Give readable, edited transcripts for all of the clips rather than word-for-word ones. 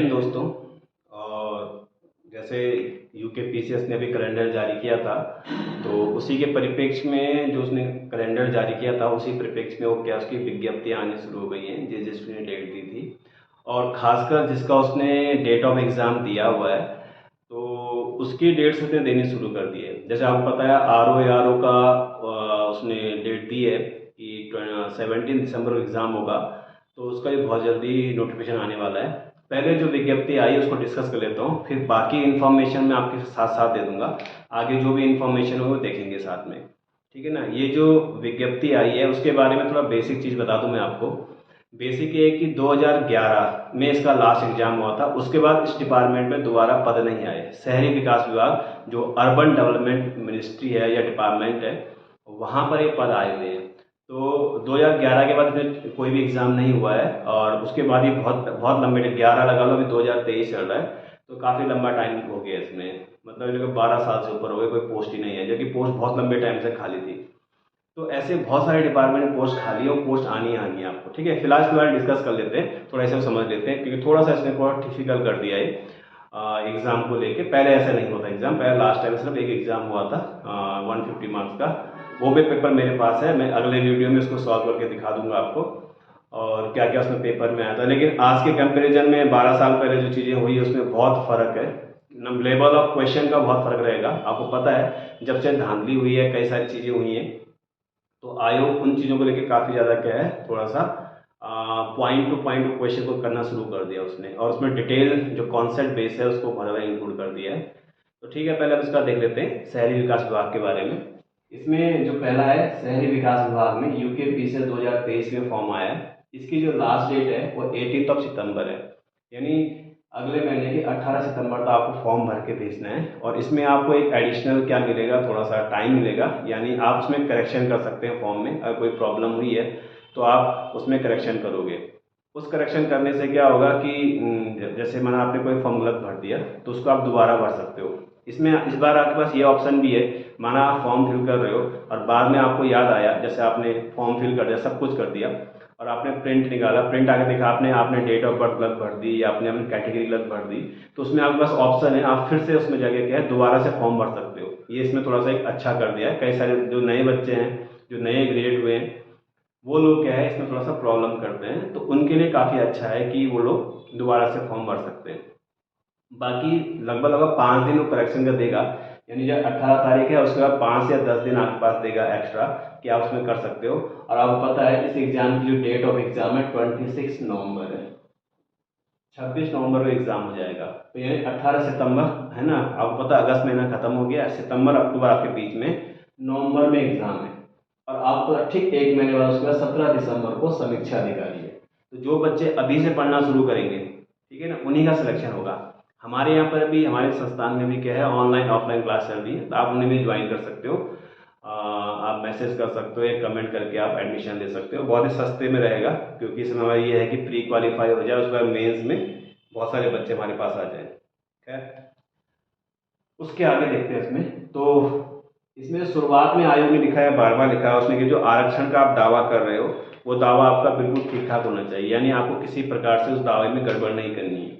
हिंद दोस्तों। और जैसे यूकेपीसीएस ने अभी कैलेंडर जारी किया था, तो उसी के परिप्रेक्ष्य में जो उसने कैलेंडर जारी किया था उसी परिप्रेक्ष्य में वो क्या उसकी विज्ञप्तियाँ आनी शुरू हो गई हैं जिस ने डेट दी थी। और ख़ासकर जिसका उसने डेट ऑफ एग्ज़ाम दिया हुआ है तो उसकी डेट्स उसने देनी शुरू कर दी है। जैसे आपको पता है आर ओ का उसने डेट दी है कि 17 दिसंबर को एग्ज़ाम होगा, तो उसका भी बहुत जल्दी नोटिफिकेशन आने वाला है। पहले जो विज्ञप्ति आई उसको डिस्कस कर लेता हूँ, फिर बाकी इन्फॉर्मेशन मैं आपके साथ साथ दे दूंगा। आगे जो भी इन्फॉर्मेशन हो वो देखेंगे साथ में, ठीक है ना। ये जो विज्ञप्ति आई है उसके बारे में थोड़ा बेसिक चीज़ बता दूं मैं आपको। बेसिक ये है कि 2011 में इसका लास्ट एग्जाम हुआ था, उसके बाद इस डिपार्टमेंट में दोबारा पद नहीं आए। शहरी विकास विभाग जो अर्बन डेवलपमेंट मिनिस्ट्री है या डिपार्टमेंट है, वहाँ पर ये पद आए हुए हैं। तो 2011 के बाद इसमें कोई भी एग्ज़ाम नहीं हुआ है और उसके बाद ही बहुत बहुत लंबे 11 लगा लो, अभी 2023 चल रहा है, तो काफ़ी लंबा टाइम हो गया इसमें। मतलब जो 12 साल से ऊपर हो गए, कोई पोस्ट ही नहीं है, जो कि पोस्ट बहुत लंबे टाइम से खाली थी। तो ऐसे बहुत सारे डिपार्टमेंट में पोस्ट खाली है और पोस्ट आनी है आपको, ठीक है। फिलहाल इसके बारे में डिस्कस कर लेते हैं, थोड़ा ऐसे समझ लेते हैं, क्योंकि थोड़ा सा इसने बहुत डिफिकल्ट कर दिया है एग्ज़ाम को लेके। पहले ऐसा नहीं होता एग्ज़ाम, पहले लास्ट टाइम सिर्फ एक एग्ज़ाम हुआ था 150 मार्क्स का, वो भी पेपर मेरे पास है। मैं अगले वीडियो में उसको सॉल्व करके दिखा दूंगा आपको और क्या क्या उसमें पेपर में आया था। लेकिन आज के कंपैरिजन में 12 साल पहले जो चीज़ें हुई उसमें बहुत फ़र्क है। लेवल ऑफ क्वेश्चन का बहुत फ़र्क रहेगा। आपको पता है जब से धांधली हुई है, कई सारी चीज़ें हुई हैं, तो आयोग उन चीज़ों को लेकर काफ़ी ज़्यादा क्या है, थोड़ा सा पॉइंट टू पॉइंट क्वेश्चन को करना शुरू कर दिया उसने, और उसमें डिटेल जो कॉन्सेप्ट बेस है उसको बहुत ज़्यादा इंक्लूड कर दिया है। तो ठीक है, पहले हम इसका देख लेते हैं शहरी विकास विभाग के बारे में। इसमें जो पहला है शहरी विकास विभाग में यूकेपीसीएस 2023 में फॉर्म आया है। इसकी जो लास्ट डेट है वो 18 सितंबर है, यानी अगले महीने की 18 सितंबर तक आपको फॉर्म भर के भेजना है। और इसमें आपको एक एडिशनल क्या मिलेगा, थोड़ा सा टाइम मिलेगा, यानी आप उसमें करेक्शन कर सकते हैं फॉर्म में। अगर कोई प्रॉब्लम हुई है तो आप उसमें करेक्शन करोगे। उस करेक्शन करने से क्या होगा कि जैसे मैंने आपने कोई फॉर्म गलत भर दिया तो उसको आप दोबारा भर सकते हो। इसमें इस बार आपके पास ये ऑप्शन भी है, माना आप फॉर्म फिल कर रहे हो और बाद में आपको याद आया, जैसे आपने फॉर्म फिल कर दिया, सब कुछ कर दिया और आपने प्रिंट निकाला, प्रिंट आके देखा आपने डेट ऑफ बर्थ गलत भर दी या आपने अपनी कैटेगरी गलत भर दी, तो उसमें आपके पास ऑप्शन है, आप फिर से उसमें जाके क्या है दोबारा से फॉर्म भर सकते हो। ये इसमें थोड़ा सा एक अच्छा कर दिया है। कई सारे जो नए बच्चे हैं, जो नए ग्रेड हुए हैं, वो लोग क्या है इसमें थोड़ा सा प्रॉब्लम करते हैं, तो उनके लिए काफ़ी अच्छा है कि वो लोग दोबारा से फॉर्म भर सकते हैं। बाकी लगभग लगभग 5 दिन वो करेक्शन का देगा, यानी जो 18 तारीख है उसके बाद 5 या 10 दिन आपके पास देगा एक्स्ट्रा कि आप उसमें कर सकते हो। और आपको पता है इस एग्जाम की जो डेट ऑफ एग्जाम है 26 नवंबर है, 26 नवंबर को एग्जाम हो जाएगा। तो यानी 18 सितंबर है ना, आपको पता है अगस्त महीना खत्म हो गया, सितंबर अक्टूबर आपके बीच में, नवंबर में एग्जाम है और आपको ठीक एक महीने बाद उसके बाद 17 दिसंबर को समीक्षा अधिकारी है। तो जो बच्चे अभी से पढ़ना शुरू करेंगे, ठीक है ना, उन्हीं का सिलेक्शन होगा। हमारे यहाँ पर भी, हमारे संस्थान में भी क्या है, ऑनलाइन ऑफलाइन क्लास चल रही है, तो आप उन्हें भी ज्वाइन कर सकते हो। आप मैसेज कर सकते हो, एक कमेंट करके आप एडमिशन ले सकते हो। बहुत ही सस्ते में रहेगा, क्योंकि इसमें हमारा ये है कि प्री क्वालिफाई हो जाए, उसके बाद मेंस में बहुत सारे बच्चे हमारे पास आ जाए। खैर, उसके आगे देखते हैं इसमें। तो इसमें शुरुआत में आयोग ने लिखा है, बार बार लिखा है उसने कि जो आरक्षण का आप दावा कर रहे हो वो दावा आपका बिल्कुल ठीक ठाक होना चाहिए, यानी आपको किसी प्रकार से उस दावे में गड़बड़ नहीं करनी है।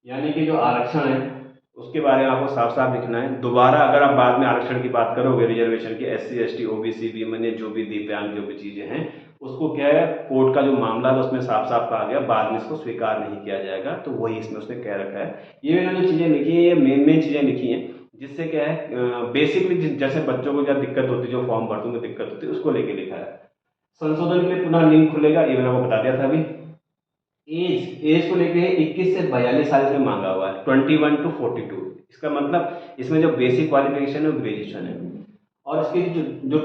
यानी कि जो आरक्षण है उसके बारे में आपको साफ साफ लिखना है। दोबारा अगर आप बाद में आरक्षण की बात करोगे, रिजर्वेशन की, एससी एसटी ओबीसी वीमेन, जो भी दिव्यांग जो भी चीज़ें हैं, उसको क्या है, कोर्ट का जो मामला है उसमें साफ साफ कहा गया बाद में इसको स्वीकार नहीं किया जाएगा। तो वही इसमें उसने कह रखा है। ये मैंने जो चीज़ें लिखी है ये मेन चीज़ें लिखी हैं, जिससे क्या है बेसिकली जैसे बच्चों को क्या दिक्कत होती है, जो फॉर्म भरते हैं दिक्कत होती है, उसको लेके लिखा है। संशोधन के लिए पुनः लिंक खुलेगा, ये मैंने आपको बता दिया था अभी। एज को लेके 21 से 42 साल इसमें मांगा हुआ है, 21 to 42। इसका मतलब इसमें जो बेसिक क्वालिफिकेशन है वो ग्रेजुएशन है। और इसके जो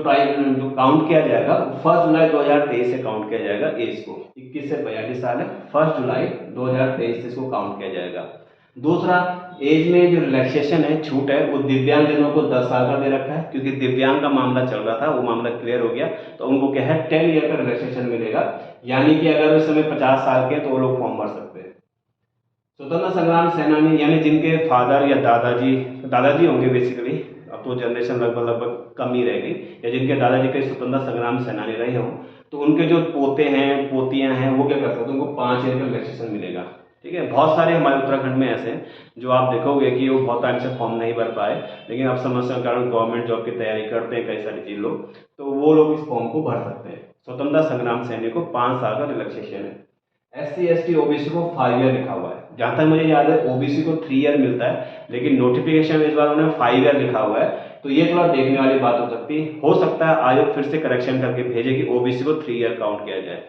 काउंट किया जाएगा 1 जुलाई 2023 से काउंट किया जाएगा एज को। 21 से 42 साल है, 1 जुलाई 2023 से इसको काउंट किया जाएगा। दूसरा, एज में जो रिलैक्सेशन है, छूट है, वो दिव्यांग जनों को 10 साल का दे रखा है, क्योंकि दिव्यांग का मामला चल रहा था, वो मामला क्लियर हो गया, तो उनको क्या है 10 ईयर का रिलैक्सेशन मिलेगा। यानी कि अगर उस समय 50 साल के तो वो लोग फॉर्म भर सकते हैं। स्वतंत्र संग्राम सेनानी, यानी जिनके फादर या दादाजी होंगे बेसिकली, अब तो जनरेशन लगभग लगभग कम ही रह गई, या जिनके दादाजी कई स्वतंत्र संग्राम सेनानी रहे हों, तो उनके जो पोते हैं पोतियां हैं वो क्या कर सकते हैं, उनको 5 ईयर का रिलैक्सेशन मिलेगा। ठीक है, बहुत सारे हमारे उत्तराखंड में ऐसे हैं जो आप देखोगे कि वो बहुत टाइम से फॉर्म नहीं भर पाए, लेकिन अब समस्या के कारण गवर्नमेंट जॉब की तैयारी करते हैं कई सारी चीज लोग, तो वो लोग इस फॉर्म को भर सकते हैं। स्वतंत्रता संग्राम सैनिक को 5 साल का रिलैक्सेशन है। SC ST OBC को 5 ईयर लिखा हुआ है। जहां तक मुझे याद है OBC को 3 ईयर मिलता है, लेकिन नोटिफिकेशन में इस बार उन्होंने 5 ईयर लिखा हुआ है, तो ये थोड़ा देखने वाली बात हो सकती है। हो सकता है आयोग फिर से करेक्शन करके भेजे कि OBC को 3 ईयर काउंट किया जाए।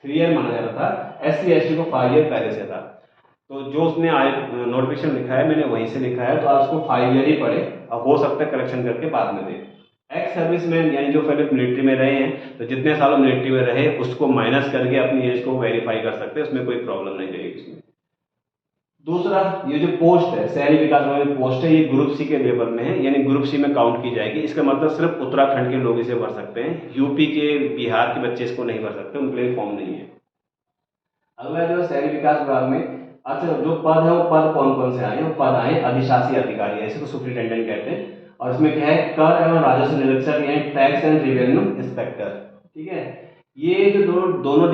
3 ईयर माना जाता था, SC ST को 5 ईयर पहले से था। तो जो उसने नोटिफिकेशन लिखा है मैंने वहीं से लिखा है, तो आप उसको 5 ईयर ही पढ़े, अब हो सकता है करेक्शन करके बाद में दे। एक्स सर्विसमैन यानी जो पहले मिलिट्री में रहे हैं, तो जितने सालों मिलिट्री में रहे उसको माइनस करके अपनी एज को वेरीफाई कर सकते हैं, उसमें कोई प्रॉब्लम नहीं रहेगी इसमें। दूसरा, ये जो पोस्ट है शहरी विकास विभाग में पोस्ट है, ये ग्रुप सी के लेवल में है, यानी ग्रुप सी में काउंट की जाएगी। इसका मतलब सिर्फ उत्तराखंड के लोग इसे भर सकते हैं, यूपी के बिहार के बच्चे इसको नहीं भर सकते, उनके लिए फॉर्म नहीं है। अगला जो शहरी विकास विभाग में, अच्छा जो पद है वो पद कौन कौन से आए, वो पद आए अधिशासी अधिकारी, ऐसे को सुप्रिंटेंडेंट कहते हैं। और इसमें क्या है, कर एवं राजस्व निरीक्षक यानी टैक्स एंड रेवेन्यू इंस्पेक्टर। ठीक है, ये जो दोनों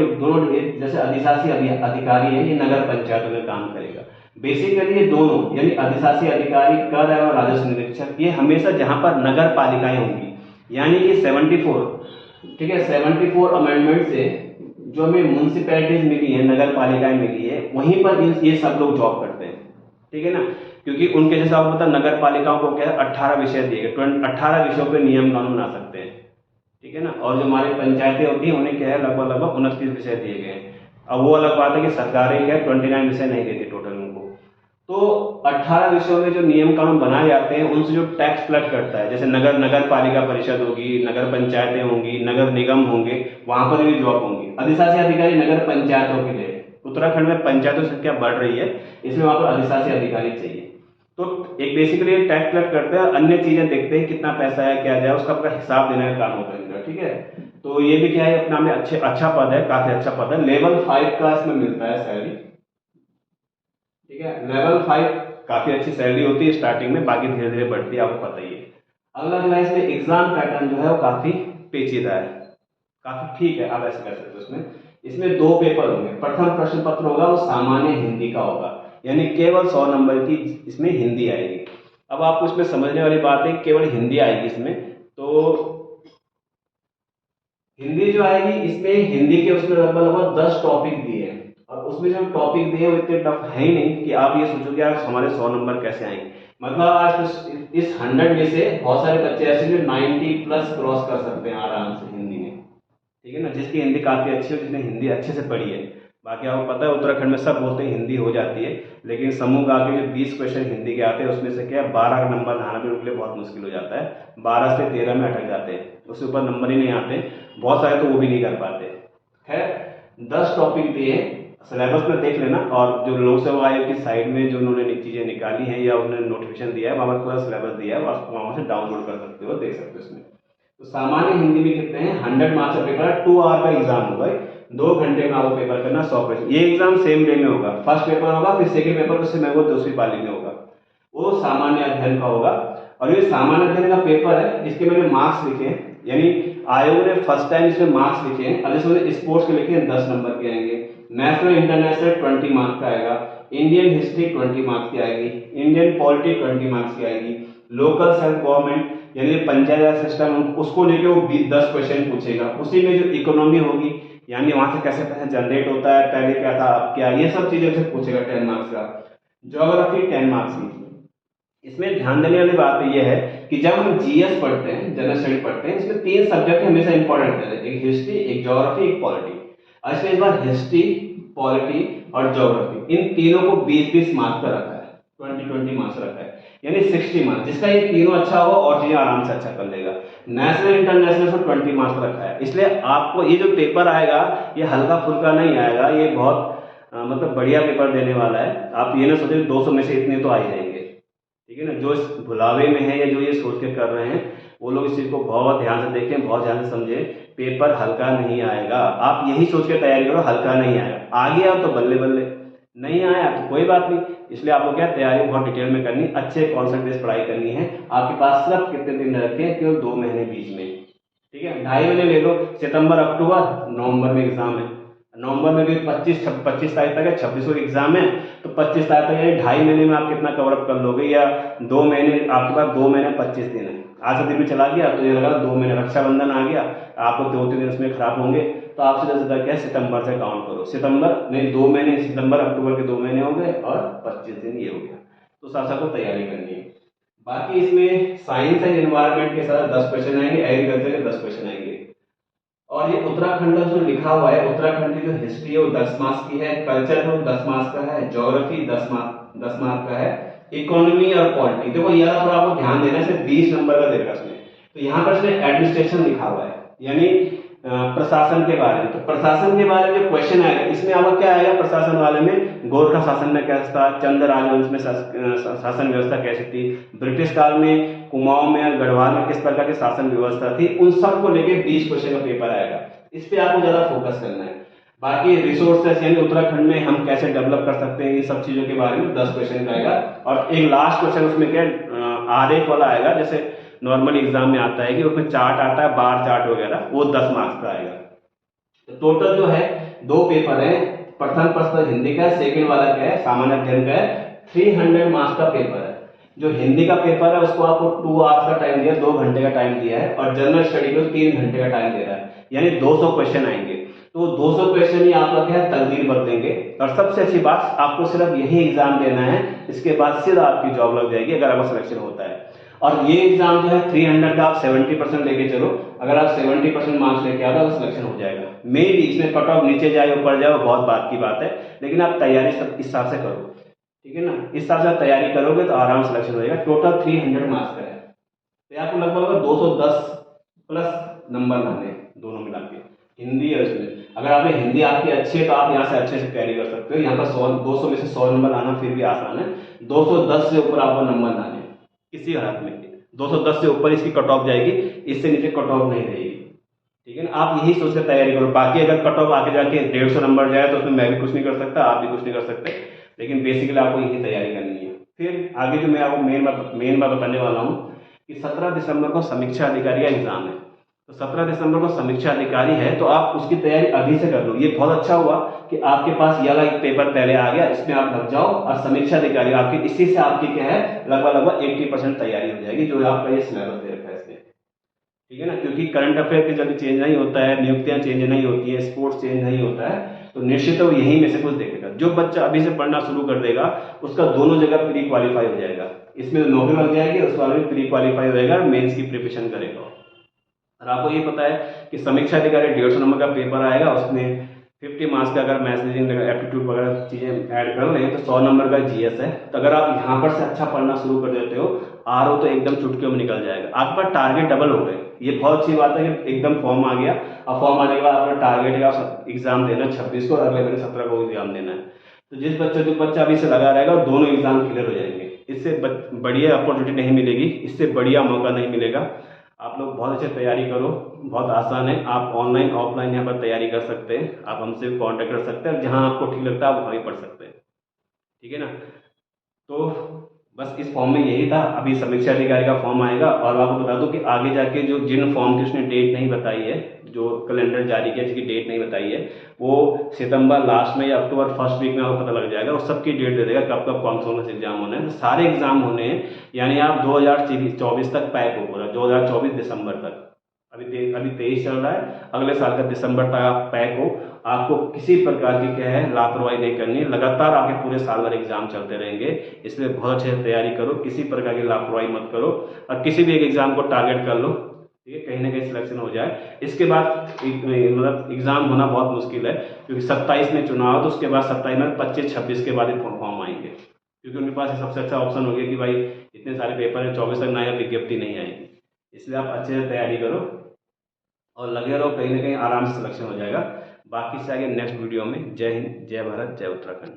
जैसे अधिशासी अधिकारी है, ये नगर पंचायतों में काम करेगा। बेसिकली ये दोनों यानी अधिशासी अधिकारी, कर एवं राजस्व निरीक्षक, ये हमेशा जहां पर नगर पालिकाएं होंगी, यानी कि 74, ठीक है, 74 अमेंडमेंट से जो हमें म्यूनसिपैलिटीज मिली है, नगर पालिकाएं मिली है, वहीं पर ये सब लोग जॉब करते हैं। ठीक है ना, क्योंकि उनके जैसा आपको पता नगर पालिकाओं को क्या है, 18 विषय दिए गए, 18 विषयों पे नियम कानून बना सकते हैं। ठीक है ना, और जो हमारी पंचायतें होती हैं उन्हें क्या है, लगभग 29 विषय दिए गए हैं। अब वो अलग बात है कि सरकारें क्या है 29 विषय नहीं देती टोटल उनको। तो 18 विषयों में जो नियम कानून बनाए जाते हैं, उनसे जो टैक्स कलेक्ट करता है, जैसे नगर पालिका परिषद होगी, नगर पंचायतें होंगी, नगर निगम होंगे, वहां पर भी जॉब होंगी। अधिशासी अधिकारी नगर पंचायतों के लिए, उत्तराखंड में पंचायतों की संख्या बढ़ रही है, इसलिए वहां पर अधिशासी अधिकारी चाहिए। तो एक बेसिकली टैक्स कलेक्ट करते हैं, अन्य चीजें देखते हैं कितना पैसा है क्या जाए, उसका पूरा हिसाब देने का काम होता है इनका। ठीक है, तो ये भी क्या है अपना में अच्छा पद है, काफी अच्छा पद है। लेवल 5 का इसमें मिलता है सैलरी। ठीक है, लेवल 5 काफी अच्छी सैलरी होती है स्टार्टिंग में, बाकी धीरे धीरे बढ़ती है, आपको पता ही है। अगला जो है इसमें एग्जाम पैटर्न जो है वो काफी पेचीदा है, काफी ठीक है, आप ऐसे कर सकते हो। इसमें 2 पेपर होंगे। प्रथम प्रश्न पत्र होगा वो सामान्य हिंदी का होगा, यानी केवल 100 नंबर की इसमें हिंदी आएगी। अब आपको इसमें समझने वाली बात है, केवल हिंदी आएगी इसमें, तो हिंदी जो आएगी इसमें हिंदी के उसमें लगभग 10 टॉपिक दिए हैं, और उसमें जो टॉपिक दिए वो इतने टफ है ही नहीं कि आप ये सोचो कि यार हमारे 100 नंबर कैसे आएंगे। मतलब आज इस 100 में से बहुत सारे बच्चे ऐसे जो 90 प्लस क्रॉस कर सकते हैं आराम से हिंदी में। ठीक है ना, जिसकी हिंदी काफी अच्छी हो, जिसने हिंदी अच्छे से पढ़ी है। बाकी आपको पता है उत्तराखंड में सब बोलते हैं हिंदी हो जाती है, लेकिन समूह का के जो 20 क्वेश्चन हिंदी के आते हैं उसमें से क्या 12 नंबर लाना भी उनके लिए बहुत मुश्किल हो जाता है, 12 से 13 में अटक जाते हैं, उससे ऊपर नंबर ही नहीं आते, बहुत सारे तो वो भी नहीं कर पाते। खैर 10 टॉपिक दिए, सिलेबस में देख लेना, और जो लोक सेवा आयोग की साइड में जो उन्होंने चीजें निकाली हैं या उन्होंने नोटिफिकेशन दिया है, वहां पर पूरा सिलेबस दिया है, आप वहां से डाउनलोड कर सकते हो, देख सकते हो इसमें। तो सामान्य हिंदी में कितने हैं, 100 मार्क्स का पेपर है, 2 आवर का एग्जाम होगा, 2 घंटे में आपको पेपर करना 100 क्वेश्चन। ये एग्जाम सेम डे में होगा, फर्स्ट पेपर होगा, फिर सेकंड पेपर उससे मैं वो दूसरी पाली में होगा, वो सामान्य अध्ययन का होगा। और ये सामान्य अध्ययन का पेपर है, इसके मैंने मार्क्स लिखे हैं, यानी आयोग ने फर्स्ट टाइम इसमें मार्क्स लिखे हैं। अब इसमें स्पोर्ट्स के लिखे हैं 10 नंबर के आएंगे, नेशनल इंटरनेशनल 20 मार्क्स का आएगा, इंडियन हिस्ट्री 20 मार्क्स की आएगी, इंडियन पॉलिटी 20 मार्क्स की आएगी, लोकल सेल्फ गवर्नमेंट यानी पंचायत सिस्टम उसको लेके वो 10 क्वेश्चन पूछेगा। उसी में जो इकोनॉमी होगी, यानी वहां से कैसे पैसा जनरेट होता है, पहले क्या था अब क्या, ये सब चीजें से पूछेगा 10 मार्क्स का। ज्योग्राफी 10 मार्क्स की। इसमें ध्यान देने वाली बात यह है कि जब हम जीएस पढ़ते हैं, जनरल स्टडी पढ़ते हैं, इसमें 3 सब्जेक्ट हमेशा इंपॉर्टेंट है, एक हिस्ट्री, एक ज्योग्राफी, एक पॉलिटी। इसमें इस बार हिस्ट्री, पॉलिटी और ज्योग्राफी इन तीनों को 20-20 मार्क्स का रखा है, 20-20 मार्क्स रखा है, यानी 60 मार्क्स। जिसका ये तीनों अच्छा होगा और चीजें आराम से अच्छा कर लेगा। नेशनल इंटरनेशनल को 20 मार्क्स रखा है, इसलिए आपको ये जो पेपर आएगा ये हल्का फुल्का नहीं आएगा, ये बहुत मतलब बढ़िया पेपर देने वाला है। आप ये ना सोचे 200 में से इतने तो आ ही जाएंगे। ठीक है ना, जो इस भुलावे में है या जो ये सोच के कर रहे हैं वो लोग इस चीज को बहुत ध्यान से देखें, बहुत ध्यान से समझे, पेपर हल्का नहीं आएगा। आप यही सोच के तैयारी करो हल्का नहीं आएगा, आ गया तो बल्ले बल्ले, नहीं आया तो कोई बात नहीं। इसलिए आपको क्या तैयारी बहुत डिटेल में करनी, अच्छे कॉन्सेप्ट बेस्ड पढ़ाई करनी है। आपके पास सिर्फ कितने दिन रखे, केवल 2 महीने बीच में। ठीक है, 2.5 महीने ले लो, सितंबर अक्टूबर नवंबर में एग्जाम है, नवंबर में भी 25 तारीख तक है, 26 को एग्जाम है, तो 25 तारीख तक यानी 2.5 महीने में आप कितना कवर अप कर लोगे, या 2 महीने, आपके पास 2 महीने 25 दिन है। आज से दिन में चला गया तो ये लगा 2 महीने, रक्षाबंधन आ गया, आपको 2-3 दिन उसमें खराब होंगे, तो आप सीधा क्या है, सितंबर से काउंट करो। सितंबर नहीं, 2 महीने, सितंबर अक्टूबर के 2 महीने हो गए और 25 दिन ये हो गया। तो साथ साथ को तैयारी करनी है। बाकी इसमें साइंस एंड एनवायरनमेंट के साथ 10 क्वेश्चन आएंगे, एग्रीकल्चर के 10 क्वेश्चन आएंगे। और ये उत्तराखंड का जो लिखा हुआ है, उत्तराखंड की जो हिस्ट्री है वो 10 मार्क्स की है, कल्चर है वो 10 मार्क्स का है, ज्योग्राफी 10 मार्क का है, इकोनॉमी और पॉलिटी, देखो ये थोड़ा आपको ध्यान देना है, सिर्फ 20 नंबर का देगा इसमें। तो यहाँ पर इसमें एडमिनिस्ट्रेशन लिखा हुआ है, यानी प्रशासन के बारे में। तो प्रशासन के बारे में जो क्वेश्चन आएगा इसमें आपका क्या आएगा, प्रशासन वाले में गोरखा शासन में कैसा था, चंद राजवंश में शासन व्यवस्था कैसी थी, ब्रिटिश काल में कुमाऊं में और गढ़वाल में किस प्रकार की शासन व्यवस्था थी, उन सब को लेके 20 क्वेश्चन का पेपर आएगा। इस पे आपको ज्यादा फोकस करना है। बाकी रिसोर्सेस यानी उत्तराखंड में हम कैसे डेवलप कर सकते हैं, ये सब चीजों के बारे में 10 क्वेश्चन का आएगा। और एक लास्ट क्वेश्चन उसमें क्या आरेख वाला आएगा, जैसे नॉर्मल एग्जाम में आता है कि उसमें चार्ट आता है, बार चार्ट वगैरह, वो 10 मार्क्स का आएगा। तो टोटल जो है 2 पेपर है, प्रथम प्रश्न हिंदी का, सेकंड वाला क्या है, सामान्य अध्ययन का है, 300 मार्क्स का पेपर है। जो हिंदी का पेपर है उसको आपको 2 आवर्स का टाइम दिया, 2 घंटे का टाइम दिया है, और जनरल स्टडी को 3 घंटे का टाइम दे रहा है, यानी 200 क्वेश्चन आएंगे। तो 200 क्वेश्चन ही आपका क्या है, तकदीर बदल देंगे। और सबसे अच्छी बात, आपको सिर्फ यही एग्जाम देना है, इसके बाद सीधा आपकी जॉब लग जाएगी अगर आपका सिलेक्शन होता है। और ये एग्जाम जो है 300 का आप 70% लेके चलो, अगर आप 70% मार्क्स लेके आओ तो सिलेक्शन हो जाएगा। मे भी इसमें कट ऑफ नीचे जाए ऊपर जाए वो बहुत बात की बात है, लेकिन आप तैयारी सब इस हिसाब से करो, ठीक है ना, इस हिसाब से आप तैयारी करोगे तो आराम सिलेक्शन हो जाएगा। टोटल 300 मार्क्स का है, तो आपको लगभग 210 प्लस नंबर लाने दोनों मिला के, हिंदी और इसमें। अगर आपने हिंदी आपकी अच्छी है तो आप यहाँ से अच्छे से तैयारी कर सकते हो। यहाँ पर 200 में से 100 नंबर लाना फिर भी आसान है, 210 से ऊपर आपको नंबर लाने किसी हालत में। 210 से ऊपर इसकी कट ऑफ जाएगी, इससे नीचे कट ऑफ नहीं रहेगी, ठीक है ना। आप यही सोच कर तैयारी करो। बाकी अगर कट ऑफ आगे जाके 150 नंबर जाए तो उसमें मैं भी कुछ नहीं कर सकता, आप भी कुछ नहीं कर सकते, लेकिन बेसिकली आपको यही तैयारी करनी है। फिर आगे जो मैं आपको मेन बात बताने वाला हूँ कि 17 दिसंबर को समीक्षा अधिकारी का एग्जाम है। तो 17 दिसंबर को समीक्षा अधिकारी है, तो आप उसकी तैयारी अभी से कर लो। ये बहुत अच्छा हुआ कि आपके पास ये वाला एक पेपर पहले आ गया, इसमें आप लग जाओ, और समीक्षा अधिकारी आपकी, इसी से आपकी क्या है, लगभग 80% तैयारी हो जाएगी, जो आपका ये सिलेबस दे रखा है इसमें, ठीक है ना। क्योंकि करंट अफेयर के जल्दी चेंज नहीं होता है, नियुक्तियां चेंज नहीं होती है, स्पोर्ट्स चेंज नहीं होता है, तो निश्चित वो यही में से कुछ देखेगा। जो बच्चा अभी से पढ़ना शुरू कर देगा उसका दोनों जगह प्री क्वालिफाई हो जाएगा, इसमें नौकरी लग जाएगी, उस वाले में प्री क्वालिफाई हो जाएगा, मेंस की प्रिपरेशन करेगा। और आपको ये पता है कि समीक्षा अधिकारी 150 नंबर का पेपर आएगा, उसमें 50 मार्क्स का अगर मैथ्स रीजनिंग एप्टीट्यूड वगैरह चीजें ऐड कर लें तो 100 नंबर का जीएस है। तो अगर आप यहाँ पर से अच्छा पढ़ना शुरू कर देते हो, आरओ तो एकदम चुटकियों में निकल जाएगा, आपका टारगेट डबल हो गए। ये बहुत अच्छी बात है कि एकदम फॉर्म आ गया, और फॉर्म आने के बाद अपना टारगेट का एग्जाम देना 26 को, अगले महीने 17 को एग्जाम देना है। तो जो बच्चा अभी से लगा रहेगा दोनों एग्जाम क्लियर हो जाएंगे। इससे बढ़िया अपॉर्चुनिटी नहीं मिलेगी, इससे बढ़िया मौका नहीं मिलेगा। आप लोग बहुत अच्छे तैयारी करो, बहुत आसान है। आप ऑनलाइन ऑफलाइन यहाँ पर तैयारी कर सकते हैं, आप हमसे भी कांटेक्ट कर सकते हैं, जहाँ आपको ठीक लगता है आप वहाँ भी पढ़ सकते हैं, ठीक है ना। तो बस इस फॉर्म में यही था। अभी समीक्षा अधिकारी का फॉर्म आएगा, और आपको बता दूं कि आगे जाके जो जिन फॉर्म की उसने डेट नहीं बताई है, जो कैलेंडर जारी किया जिसकी डेट नहीं बताई है, वो सितंबर लास्ट में या अक्टूबर फर्स्ट वीक में आपको पता लग जाएगा, उस सबकी डेट दे देगा कब कब कौन कौन से एग्जाम होने हैं। तो सारे एग्जाम होने हैं, यानी आप 2024 तक पैक हो पूरा, 2024 दिसंबर तक। अभी 23 चल रहा है, अगले साल का दिसंबर तक आप पैक हो। आपको किसी प्रकार की क्या है लापरवाही नहीं करनी, लगातार आपके पूरे साल भर एग्जाम चलते रहेंगे, इसलिए बहुत अच्छे से तैयारी करो, किसी प्रकार की लापरवाही मत करो, और किसी भी एक एग्जाम को टारगेट कर लो, ठीक है, कहीं ना कहीं सिलेक्शन हो जाए। इसके बाद मतलब एग्जाम होना बहुत मुश्किल है, क्योंकि 27 में चुनाव, तो उसके बाद 27 में 25-26 के बाद ही फॉर्म आएंगे, क्योंकि उनके पास सबसे अच्छा ऑप्शन हो गया कि भाई इतने सारे पेपर हैं, 24 तक नया विज्ञप्ति नहीं आएगी। इसलिए आप अच्छे से तैयारी करो और लगे रहो, कहीं ना कहीं आराम से सिलेक्शन हो जाएगा। बाकी से आगे नेक्स्ट वीडियो में। जय हिंद, जय भारत, जय उत्तराखंड।